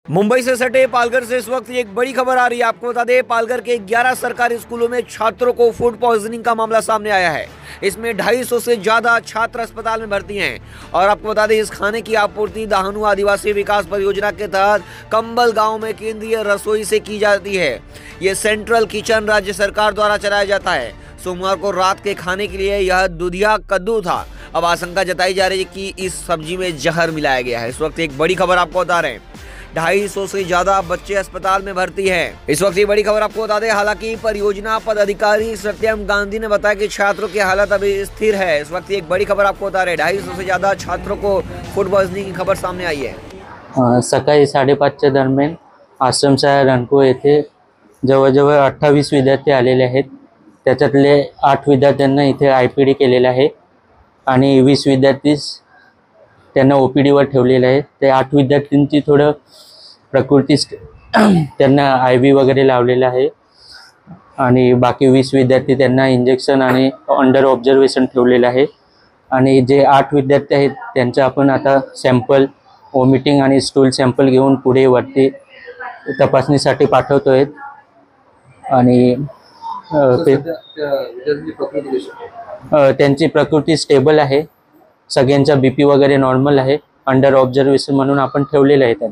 मुंबई से सटे पालघर से इस वक्त एक बड़ी खबर आ रही है। आपको बता दें, पालघर के 11 सरकारी स्कूलों में छात्रों को फूड पॉइजनिंग का मामला सामने आया है। इसमें 250 से ज्यादा छात्र अस्पताल में भर्ती हैं। और आपको बता दें, इस खाने की आपूर्ति दहानू आदिवासी विकास परियोजना के तहत कंबल गांव में केंद्रीय रसोई से की जाती है। ये सेंट्रल किचन राज्य सरकार द्वारा चलाया जाता है। सोमवार को रात के खाने के लिए यह दुधिया कद्दू था। अब आशंका जताई जा रही है कि इस सब्जी में जहर मिलाया गया है। इस वक्त एक बड़ी खबर आपको बता रहे हैं, 250 से ज्यादा बच्चे अस्पताल में भर्ती हैं। इस वक्त ये बड़ी खबर आपको बता दें, हालांकि परियोजना पदाधिकारी सत्यम गांधी ने बताया कि छात्रों की हालत अभी स्थिर है। इस वक्त एक बड़ी खबर आपको बता रहे हैं, 250 से ज्यादा छात्रों को फूड पॉइजनिंग की खबर सामने आई है। सकाळी 5:30च्या दरम्यान आश्रमशाळा रणको येथे जवळजवळ 28 विद्यार्थी आलेले आहेत। त्याच्यातले 8 विद्यार्थ्यांना इथे IPD केलेला आहे आणि 20 विद्यार्थी त्यांना OPDवर ठेवलेले आहेत। ते 8 विद्यार्थ्यांची थोडं प्रकृती त्यांना IV वगैरे लावलेला आहे आणि बाकी 20 विद्यार्थी त्यांना इंजेक्शन आणि अंडर ऑब्झर्वेशन ठेवलेलं आहे। आणि जे 8 विद्यार्थी आहेत त्यांचं आपण आता सॅम्पल वॉमिटिंग आणि स्टूल सॅम्पल घेऊन पुढे वरती तपासणीसाठी पाठवतोय। आणि त्यांची प्रकृती स्टेबल आहे, सगळ्यांचा BP वगैरे नॉर्मल आहे, अंडर ऑब्झर्वेशन म्हणून आपण ठेवलेलं आहे त्यांना।